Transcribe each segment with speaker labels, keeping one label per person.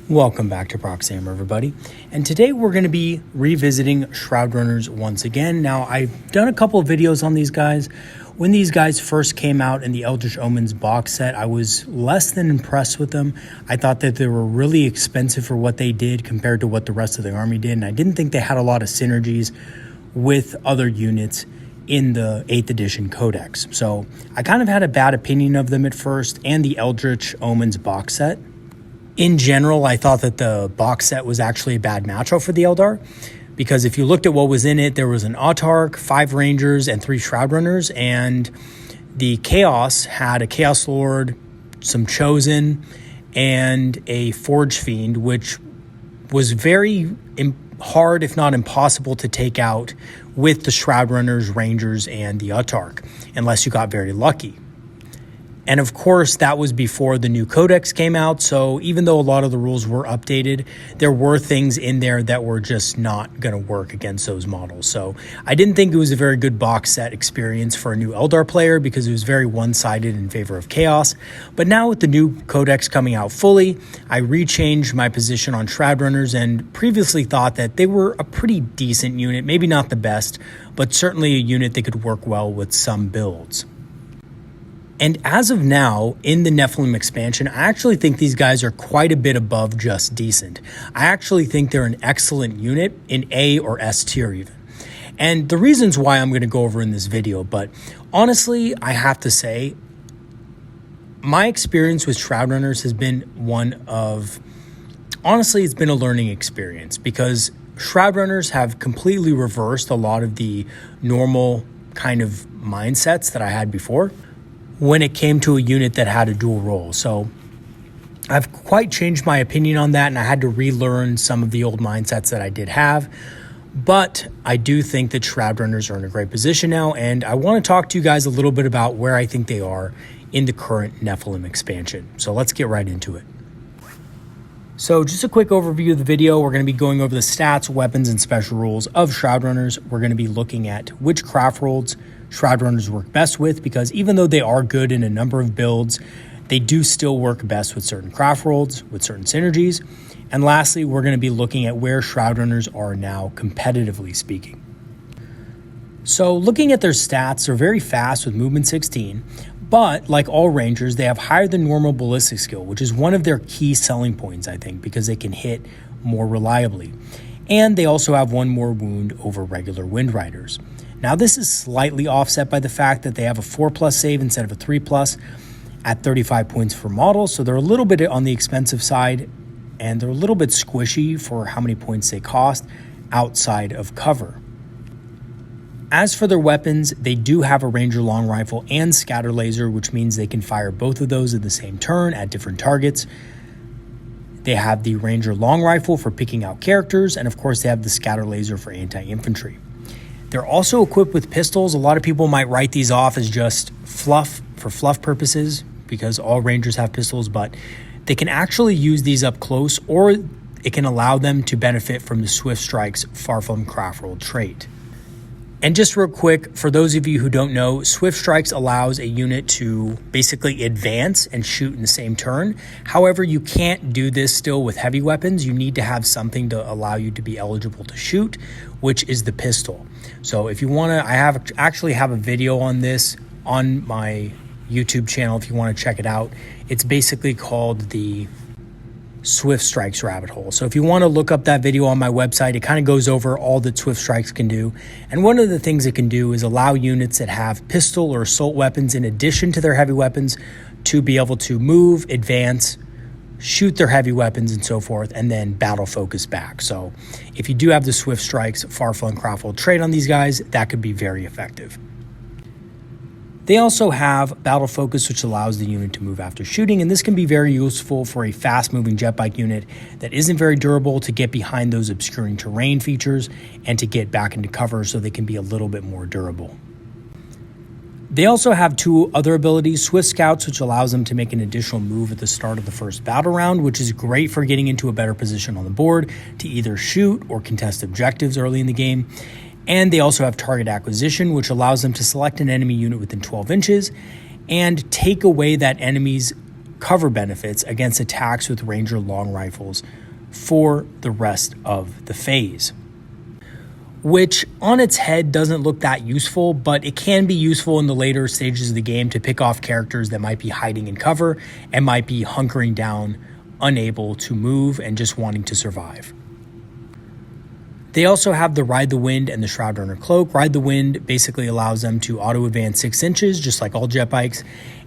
Speaker 1: Welcome back to Proxhammer, everybody. And today we're going to be revisiting Shroud Runners once again. Now, I've done a couple of videos on these guys. When these guys first came out in the Eldritch Omens box set, I was less than impressed with them. I thought that they were really expensive for what they did compared to what the rest of the army did, and I didn't think they had a lot of synergies with other units in the 8th edition codex. So I kind of had a bad opinion of them at first, and the Eldritch Omens box set. In general, I thought that the box set was actually a bad matchup for the Eldar, because if you looked at what was in it, there was an Autarch, 5 Rangers, and 3 Shroud Runners, and the Chaos had a Chaos Lord, some Chosen, and a Forge Fiend, which was very hard, if not impossible, to take out with the Shroud Runners, Rangers, and the Autarch, unless you got very lucky. And of course, that was before the new codex came out, so even though a lot of the rules were updated, there were things in there that were just not going to work against those models. So I didn't think it was a very good box set experience for a new Eldar player because it was very one-sided in favor of Chaos. But now with the new codex coming out fully, I rechanged my position on Shroud Runners and previously thought that they were a pretty decent unit, maybe not the best, but certainly a unit that could work well with some builds. And as of now, in the Nephilim expansion, I actually think these guys are quite a bit above just decent. I actually think they're an excellent unit in A or S tier even. And the reasons why I'm going to go over in this video, but honestly, I have to say, my experience with Shroud Runners has been it's been a learning experience because Shroud Runners have completely reversed a lot of the normal kind of mindsets that I had before when it came to a unit that had a dual role. So I've quite changed my opinion on that, and I had to relearn some of the old mindsets that I did have. But I do think that Shroud Runners are in a great position now, and I want to talk to you guys a little bit about where I think they are in the current Nephilim expansion. So let's get right into it. So just a quick overview of the video. We're going to be going over the stats, weapons, and special rules of Shroud Runners. We're going to be looking at which Craftworlds Shroud Runners work best with, because even though they are good in a number of builds, they do still work best with certain Craftworlds, with certain synergies. And lastly, we're going to be looking at where Shroud Runners are now, competitively speaking. So looking at their stats, they're very fast with movement 16, but like all Rangers, they have higher than normal ballistic skill, which is one of their key selling points, I think, because they can hit more reliably. And they also have 1 more wound over regular Wind Riders. Now, this is slightly offset by the fact that they have a 4+ save instead of a 3+ at 35 points per model, so they're a little bit on the expensive side, and they're a little bit squishy for how many points they cost outside of cover. As for their weapons, they do have a Ranger Long Rifle and Scatter Laser, which means they can fire both of those in the same turn at different targets. They have the Ranger Long Rifle for picking out characters, and of course they have the Scatter Laser for anti-infantry. They're also equipped with pistols. A lot of people might write these off as just fluff for fluff purposes because all Rangers have pistols, but they can actually use these up close, or it can allow them to benefit from the Swift Strike's Far-Flung Craftworld trait. And just real quick, for those of you who don't know, Swift Strikes allows a unit to basically advance and shoot in the same turn. However, you can't do this still with heavy weapons. You need to have something to allow you to be eligible to shoot, which is the pistol. So if you want to, I actually have a video on this on my YouTube channel if you want to check it out. It's basically called the Swift Strikes rabbit hole. So if you want to look up that video on my website, it kind of goes over all that Swift Strikes can do. And one of the things it can do is allow units that have pistol or assault weapons in addition to their heavy weapons to be able to move, advance, shoot their heavy weapons and so forth, and then battle focus back. So if you do have the Swift Strikes Far-Flung Craftworld trait on these guys, that could be very effective. They also have Battle Focus, which allows the unit to move after shooting, and this can be very useful for a fast-moving jet bike unit that isn't very durable to get behind those obscuring terrain features and to get back into cover so they can be a little bit more durable. They also have 2 other abilities, Swift Scouts, which allows them to make an additional move at the start of the first battle round, which is great for getting into a better position on the board to either shoot or contest objectives early in the game. And they also have Target Acquisition, which allows them to select an enemy unit within 12 inches and take away that enemy's cover benefits against attacks with Ranger long rifles for the rest of the phase, which on its head doesn't look that useful, but it can be useful in the later stages of the game to pick off characters that might be hiding in cover and might be hunkering down, unable to move and just wanting to survive. They also have the Ride the Wind and the Shroud Runner Cloak. Ride the Wind basically allows them to auto-advance 6 inches, just like all jet bikes,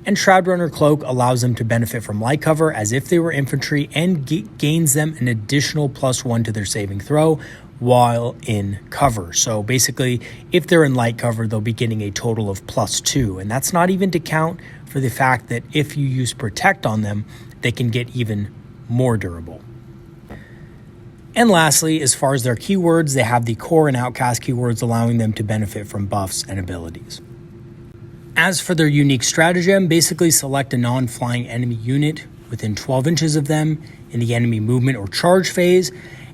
Speaker 1: and Shroud Runner Cloak allows them to benefit from light cover as if they were infantry and gains them an additional +1 to their saving throw while in cover. So basically, if they're in light cover, they'll be getting a total of +2, and that's not even to count for the fact that if you use Protect on them, they can get even more durable. And lastly, as far as their keywords, they have the Core and Outcast keywords, allowing them to benefit from buffs and abilities. As for their unique stratagem, basically select a non-flying enemy unit within 12 inches of them in the enemy movement or charge phase,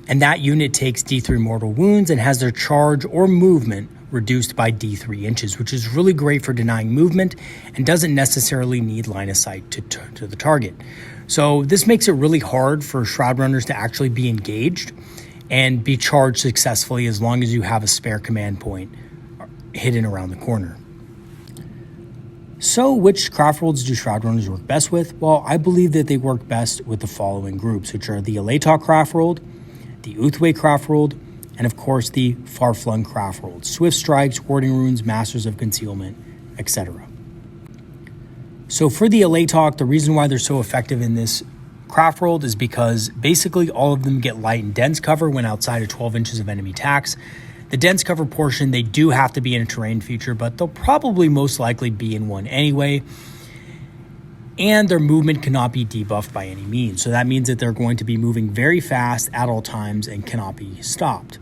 Speaker 1: and that unit takes D3 mortal wounds and has their charge or movement reduced by D3 inches, which is really great for denying movement and doesn't necessarily need line of sight to the target. So this makes it really hard for Shroud Runners to actually be engaged and be charged successfully as long as you have a spare command point hidden around the corner. So which Craftworlds do Shroud Runners work best with? Well, I believe that they work best with the following groups, which are the Eldar Craftworld, the Uthway Craftworld, and of course the Far-Flung Craftworld, Swift Strikes, Warding Runes, Masters of Concealment, etc. So for the Eldar, the reason why they're so effective in this Craftworld is because basically all of them get light and dense cover when outside of 12 inches of enemy attacks. The dense cover portion, they do have to be in a terrain feature, but they'll probably most likely be in one anyway. And their movement cannot be debuffed by any means. So that means that they're going to be moving very fast at all times and cannot be stopped.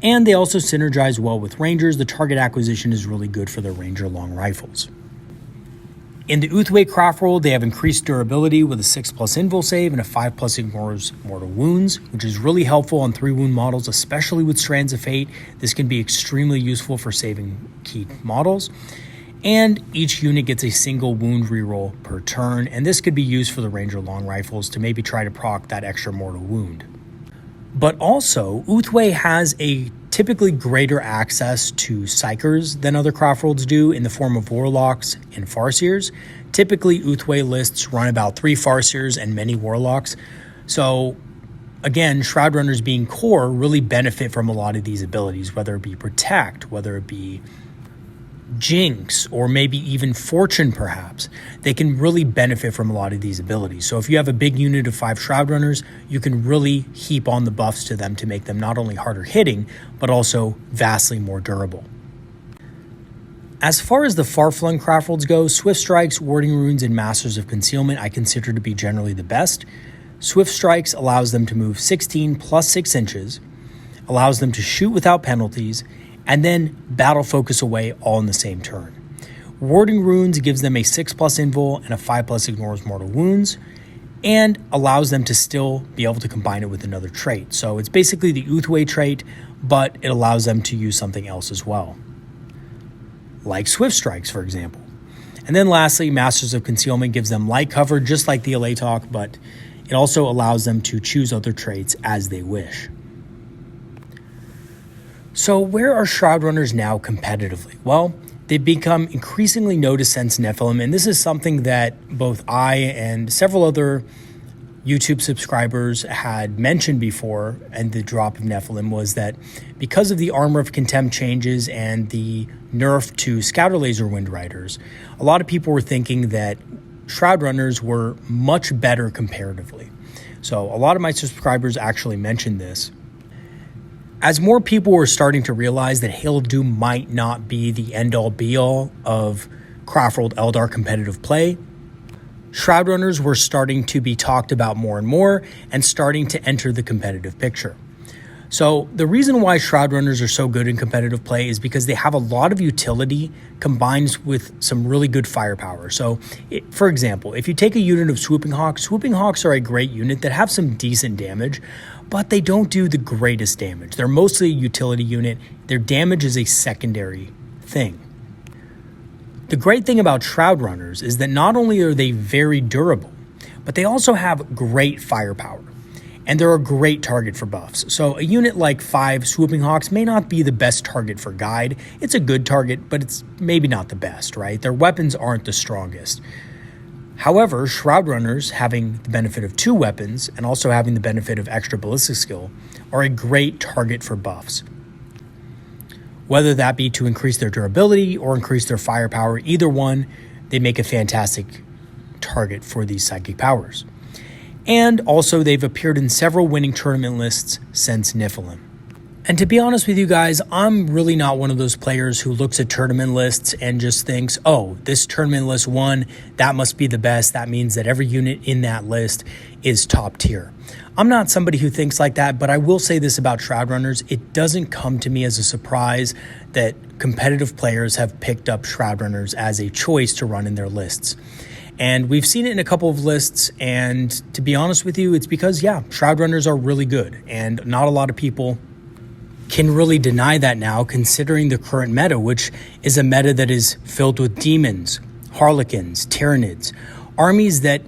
Speaker 1: And they also synergize well with Rangers. The target acquisition is really good for their Ranger long rifles. In the Uthway Craftworld, they have increased durability with a 6+ invul save and a 5+ ignores mortal wounds, which is really helpful on 3 wound models, especially with Strands of Fate. This can be extremely useful for saving key models. And each unit gets a single wound reroll per turn, and this could be used for the Ranger long rifles to maybe try to proc that extra mortal wound. But also, Uthway has a typically greater access to Psychers than other Craftworlds do in the form of Warlocks and Farseers. Typically, Uthway lists run about 3 Farseers and many Warlocks. So, again, Shroud Runners being core really benefit from a lot of these abilities, whether it be Protect, whether it be Jinx, or maybe even Fortune perhaps. They can really benefit from a lot of these abilities. So if you have a big unit of 5 Shroud Runners, you can really heap on the buffs to them to make them not only harder hitting, but also vastly more durable. As far as the Far-Flung Craftworlds go, Swift Strikes, Warding Runes, and Masters of Concealment I consider to be generally the best. Swift Strikes allows them to move 16 + 6 inches, allows them to shoot without penalties, and then battle focus away all in the same turn. Warding Runes gives them a 6+ invul and a 5+ ignores mortal wounds, and allows them to still be able to combine it with another trait. So it's basically the Uthway trait, but it allows them to use something else as well, like Swift Strikes, for example. And then lastly, Masters of Concealment gives them light cover, just like the Eldar, but it also allows them to choose other traits as they wish. So where are Shroud Runners now competitively? Well, they've become increasingly noticed since Nephilim, and this is something that both I and several other YouTube subscribers had mentioned before, and the drop of Nephilim was that because of the Armor of Contempt changes and the nerf to Scouter Laser Wind Riders, a lot of people were thinking that Shroud Runners were much better comparatively. So a lot of my subscribers actually mentioned this. As more people were starting to realize that Hail of Doom might not be the end-all be-all of Craftworld Eldar competitive play, Shroud Runners were starting to be talked about more and more and starting to enter the competitive picture. So the reason why Shroud Runners are so good in competitive play is because they have a lot of utility combined with some really good firepower. So, for example, if you take a unit of Swooping Hawks are a great unit that have some decent damage, but they don't do the greatest damage. They're mostly a utility unit. Their damage is a secondary thing. The great thing about Shroud Runners is that not only are they very durable, but they also have great firepower. And they're a great target for buffs. So a unit like 5 Swooping Hawks may not be the best target for guide. It's a good target, but it's maybe not the best, right? Their weapons aren't the strongest. However, Shroud Runners, having the benefit of 2 weapons and also having the benefit of extra ballistic skill, are a great target for buffs. Whether that be to increase their durability or increase their firepower, either one, they make a fantastic target for these psychic powers. And also, they've appeared in several winning tournament lists since Nephilim. And to be honest with you guys, I'm really not one of those players who looks at tournament lists and just thinks, oh, this tournament list won, that must be the best. That means that every unit in that list is top tier. I'm not somebody who thinks like that, but I will say this about Shroud Runners. It doesn't come to me as a surprise that competitive players have picked up Shroud Runners as a choice to run in their lists. And we've seen it in a couple of lists, and to be honest with you, it's because, yeah, Shroud Runners are really good, and not a lot of people can really deny that now, considering the current meta, which is a meta that is filled with demons, harlequins, tyranids, armies that,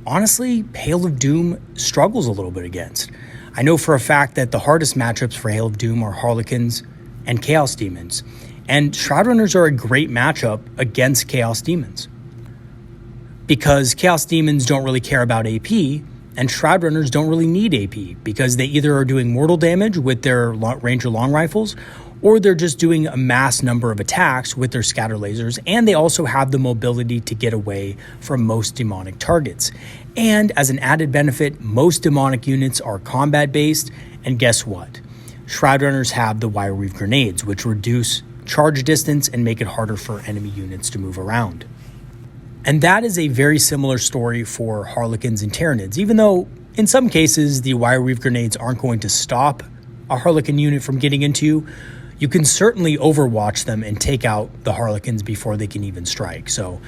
Speaker 1: honestly, Hail of Doom struggles a little bit against. I know for a fact that the hardest matchups for Hail of Doom are harlequins and chaos demons, and Shroud Runners are a great matchup against chaos demons, because Chaos Demons don't really care about AP, and Shroud Runners don't really need AP, because they either are doing mortal damage with their Ranger long rifles, or they're just doing a mass number of attacks with their scatter lasers, and they also have the mobility to get away from most demonic targets. And as an added benefit, most demonic units are combat-based, and guess what? Shroud Runners have the Wire Weave Grenades, which reduce charge distance and make it harder for enemy units to move around. And that is a very similar story for Harlequins and Tyranids, even though in some cases the Wire Weave Grenades aren't going to stop a Harlequin unit from getting into you. You can certainly overwatch them and take out the Harlequins before they can even strike. So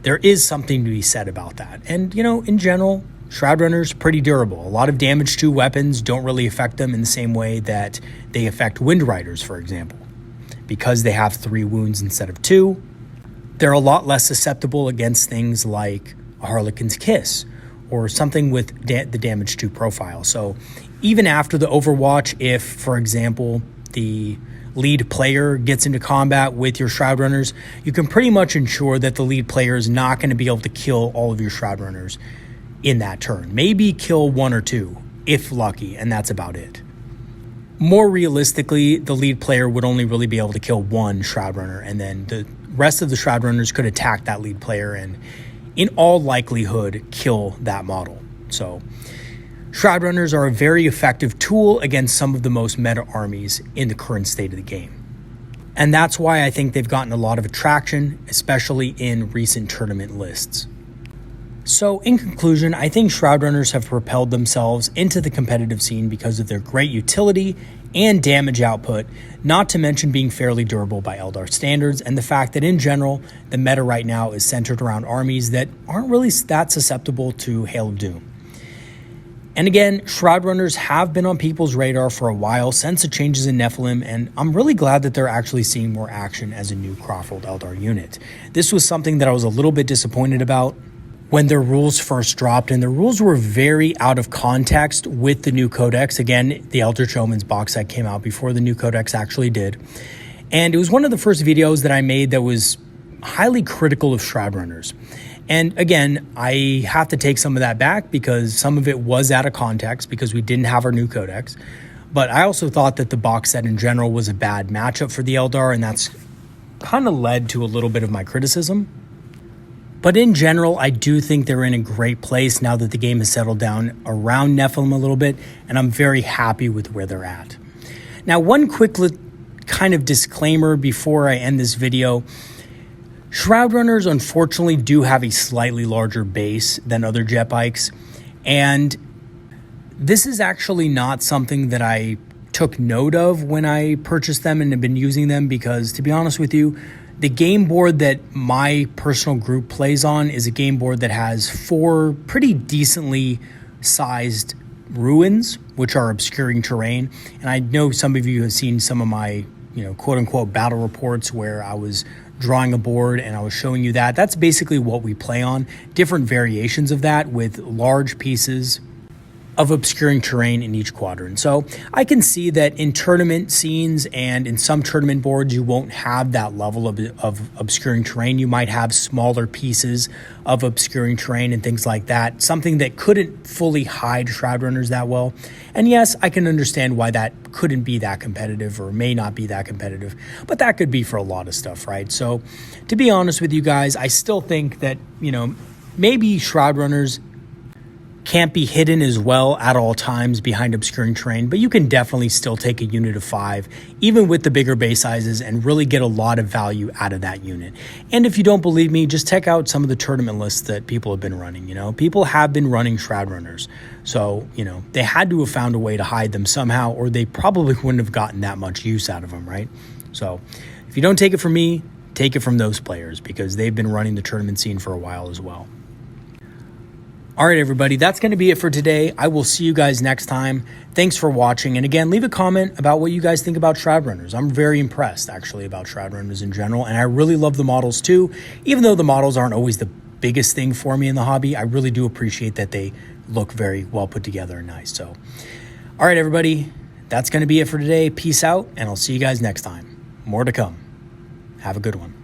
Speaker 1: there is something to be said about that. And, you know, in general, Shroud Runners pretty durable. A lot of damage to weapons don't really affect them in the same way that they affect Wind Riders, for example. Because they have 3 wounds instead of 2, they're a lot less susceptible against things like a Harlequin's Kiss or something with the damage to profile. So even after the overwatch, if, for example, the lead player gets into combat with your Shroud Runners, you can pretty much ensure that the lead player is not going to be able to kill all of your Shroud Runners in that turn. Maybe kill 1 or 2, if lucky, and that's about it. More realistically, the lead player would only really be able to kill 1 Shroud Runner, and then the rest of the Shroud Runners could attack that lead player and, in all likelihood, kill that model. So Shroud Runners are a very effective tool against some of the most meta armies in the current state of the game. And that's why I think they've gotten a lot of attraction, especially in recent tournament lists. So in conclusion, I think Shroud Runners have propelled themselves into the competitive scene because of their great utility and damage output, not to mention being fairly durable by Eldar standards, and the fact that in general, the meta right now is centered around armies that aren't really that susceptible to Hail of Doom. And again, Shroud Runners have been on people's radar for a while since the changes in Nephilim, and I'm really glad that they're actually seeing more action as a new Craftworld Eldar unit. This was something that I was a little bit disappointed about when their rules first dropped, and the rules were very out of context with the new codex. Again, the Eldritch Omens box set came out before the new codex actually did. And it was one of the first videos that I made that was highly critical of Shroud Runners. And again, I have to take some of that back because some of it was out of context because we didn't have our new codex. But I also thought that the box set in general was a bad matchup for the Eldar, and that's kind of led to a little bit of my criticism. But in general, I do think they're in a great place now that the game has settled down around Nephilim a little bit, and I'm very happy with where they're at. Now, one quick kind of disclaimer before I end this video. Shroud Runners, unfortunately, do have a slightly larger base than other jet bikes, and this is actually not something that I took note of when I purchased them and have been using them because, to be honest with you, the game board that my personal group plays on is a game board that has 4 pretty decently sized ruins, which are obscuring terrain. And I know some of you have seen some of my, quote unquote battle reports where I was drawing a board and I was showing you that. That's basically what we play on, different variations of that with large pieces of obscuring terrain in each quadrant. So I can see that in tournament scenes and in some tournament boards, you won't have that level of obscuring terrain. You might have smaller pieces of obscuring terrain and things like that, something that couldn't fully hide Shroud Runners that well. And yes, I can understand why that couldn't be that competitive or may not be that competitive, but that could be for a lot of stuff, right? So to be honest with you guys, I still think that, maybe Shroud Runners can't be hidden as well at all times behind obscuring terrain, but you can definitely still take a unit of 5, even with the bigger base sizes, and really get a lot of value out of that unit. And if you don't believe me, just check out some of the tournament lists that people have been running. People have been running Shroud Runners. So, they had to have found a way to hide them somehow, or they probably wouldn't have gotten that much use out of them, right? So if you don't take it from me, take it from those players, because they've been running the tournament scene for a while as well. All right, everybody, that's going to be it for today. I will see you guys next time. Thanks for watching. And again, leave a comment about what you guys think about Shroud Runners. I'm very impressed, actually, about Shroud Runners in general. And I really love the models, too. Even though the models aren't always the biggest thing for me in the hobby, I really do appreciate that they look very well put together and nice. So, all right, everybody, that's going to be it for today. Peace out, and I'll see you guys next time. More to come. Have a good one.